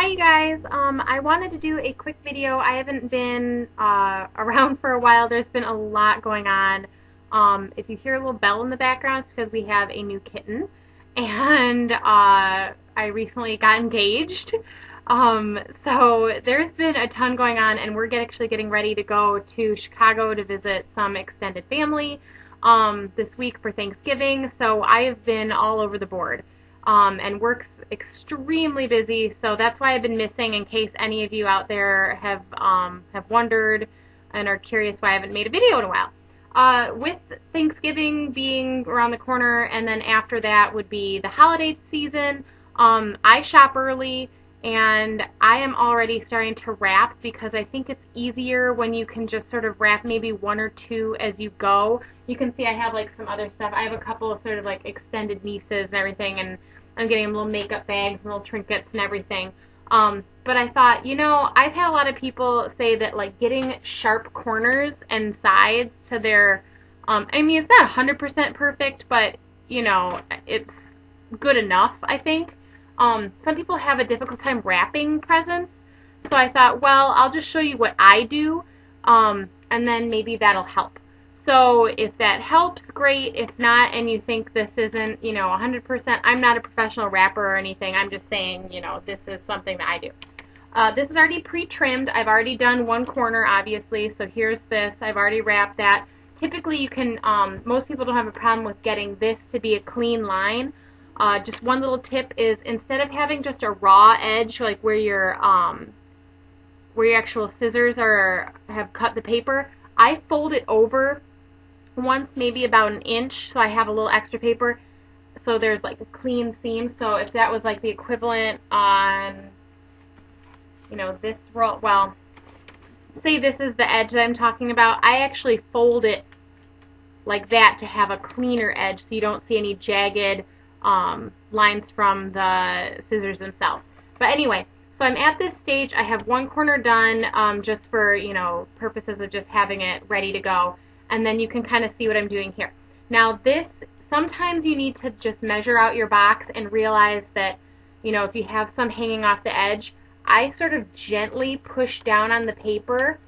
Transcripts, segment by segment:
Hi you guys, I wanted to do a quick video. I haven't been around for a while. There's been a lot going on. If you hear a little bell in the background, it's because we have a new kitten, and I recently got engaged. So there's been a ton going on, and we're actually getting ready to go to Chicago to visit some extended family this week for Thanksgiving. So I have been all over the board. And work's extremely busy, so that's why I've been missing, in case any of you out there have wondered and are curious why I haven't made a video in a while. With Thanksgiving being around the corner, and then after that would be the holiday season, I shop early, and I am already starting to wrap because I think it's easier when you can just sort of wrap maybe one or two as you go. You can see I have like some other stuff. I have a couple of sort of like extended nieces and everything, and I'm getting them little makeup bags and little trinkets and everything. But I thought, you know, I've had a lot of people say that like getting sharp corners and sides to their, I mean, it's not 100% perfect, but you know, it's good enough, I think. Some people have a difficult time wrapping presents, so I thought, well, I'll just show you what I do, and then maybe that'll help. So if that helps, great. If not, and you think this isn't, you know, 100%, I'm not a professional wrapper or anything. I'm just saying, you know, this is something that I do. This is already pre-trimmed. I've already done one corner, obviously, so here's this. I've already wrapped that. Typically, you can, most people don't have a problem with getting this to be a clean line. Just one little tip is, instead of having just a raw edge, like where your actual scissors have cut the paper, I fold it over once, maybe about an inch, so I have a little extra paper, so there's like a clean seam. So if that was like the equivalent on, you know, this roll, well, say this is the edge that I'm talking about, I actually fold it like that to have a cleaner edge so you don't see any jagged lines from the scissors themselves. But anyway, so I'm at this stage. I have one corner done, just for, you know, purposes of just having it ready to go. And then you can kind of see what I'm doing here. Now this, sometimes you need to just measure out your box and realize that, you know, if you have some hanging off the edge, I sort of gently push down on the paper,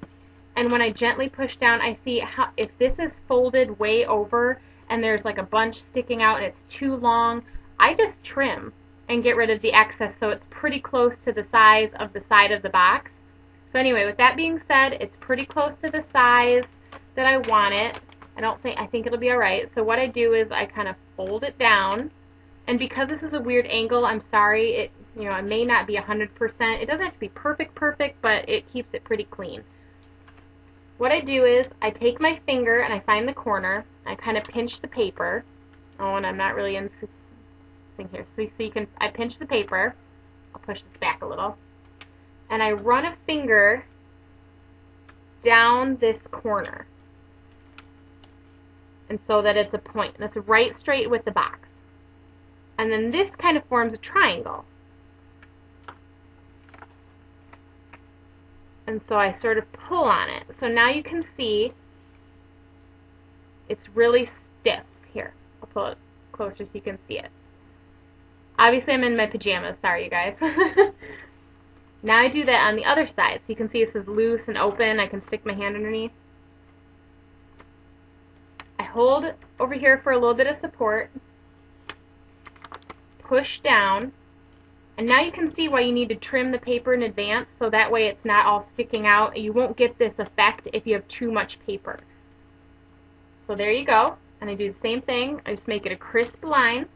and when I gently push down, I see how, if this is folded way over and there's like a bunch sticking out and it's too long, I just trim and get rid of the excess so it's pretty close to the size of the side of the box. So anyway, with that being said, it's pretty close to the size that I want it. I think it'll be alright. So what I do is I kind of fold it down, and because this is a weird angle, I'm sorry, it may not be 100%. It doesn't have to be perfect, but it keeps it pretty clean. What I do is I take my finger and I find the corner. I kind of pinch the paper. Oh, and I'm not really in here. So you can, I pinch the paper. I'll push this back a little. And I run a finger down this corner, and so that it's a point. That's right straight with the box. And then this kind of forms a triangle. And so I sort of pull on it. So now you can see it's really stiff. Here, I'll pull it closer so you can see it. Obviously I'm in my pajamas, sorry you guys. Now I do that on the other side. So you can see this is loose and open. I can stick my hand underneath. I hold over here for a little bit of support, push down, and now you can see why you need to trim the paper in advance, so that way it's not all sticking out. You won't get this effect if you have too much paper. So there you go. And I do the same thing. I just make it a crisp line.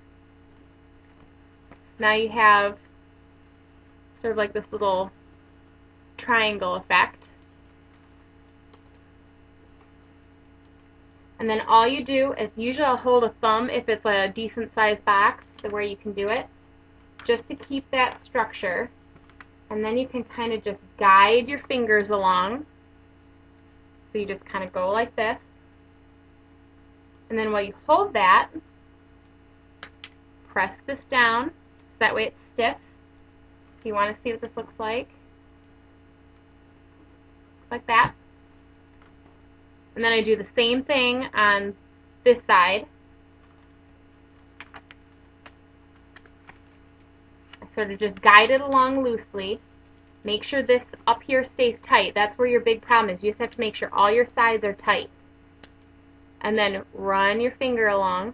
Now you have sort of like this little triangle effect. And then all you do is, usually I'll hold a thumb if it's a decent sized box, where you can do it, just to keep that structure. And then you can kind of just guide your fingers along. So you just kind of go like this. And then while you hold that, press this down, so that way it's stiff. If you want to see what this looks like that. And then I do the same thing on this side. I sort of just guide it along loosely. Make sure this up here stays tight. That's where your big problem is. You just have to make sure all your sides are tight. And then run your finger along.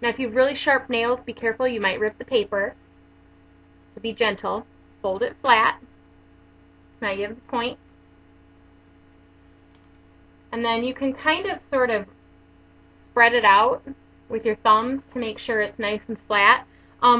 Now if you have really sharp nails, be careful, you might rip the paper. So be gentle. Fold it flat. So now you have the point. And then you can kind of sort of spread it out with your thumbs to make sure it's nice and flat.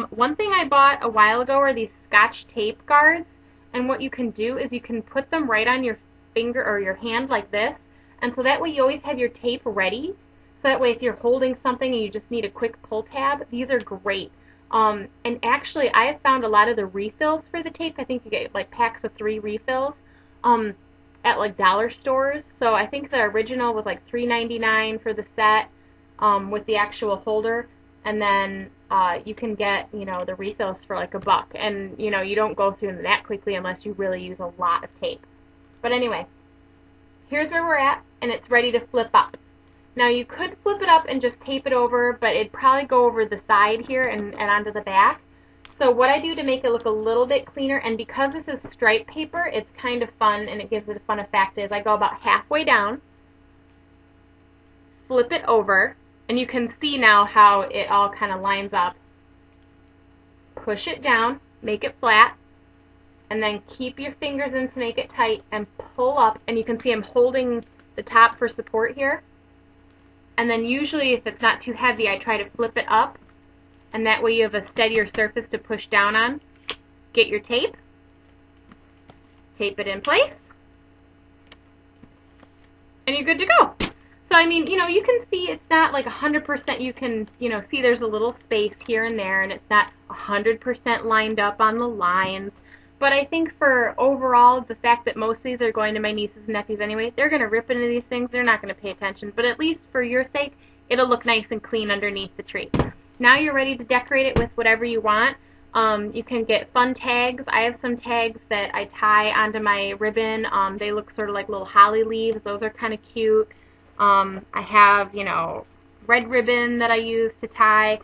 One thing I bought a while ago are these Scotch tape guards, and what you can do is you can put them right on your finger or your hand like this, and so that way you always have your tape ready, so that way if you're holding something and you just need a quick pull tab, these are great. And actually I have found a lot of the refills for the tape, I think you get like packs of 3 refills, at like dollar stores, so I think the original was like $3.99 for the set, with the actual holder, and then you can get, you know, the refills for like $1, and you know, you don't go through them that quickly unless you really use a lot of tape. But anyway, here's where we're at, and it's ready to flip up. Now you could flip it up and just tape it over, but it'd probably go over the side here and onto the back. So what I do to make it look a little bit cleaner, and because this is striped paper, it's kind of fun and it gives it a fun effect, is I go about halfway down, flip it over, and you can see now how it all kind of lines up. Push it down, make it flat, and then keep your fingers in to make it tight and pull up, and you can see I'm holding the top for support here. And then usually if it's not too heavy, I try to flip it up, and that way you have a steadier surface to push down on. Get your tape, tape it in place, and you're good to go. So I mean, you know, you can see it's not like 100%, you can, you know, see there's a little space here and there, and it's not 100% lined up on the lines. But I think for overall, the fact that most of these are going to my nieces and nephews anyway, they're going to rip into these things, they're not going to pay attention. But at least for your sake, it'll look nice and clean underneath the tree. Now you're ready to decorate it with whatever you want. You can get fun tags. I have some tags that I tie onto my ribbon. They look sort of like little holly leaves. Those are kind of cute. I have, you know, red ribbon that I use to tie.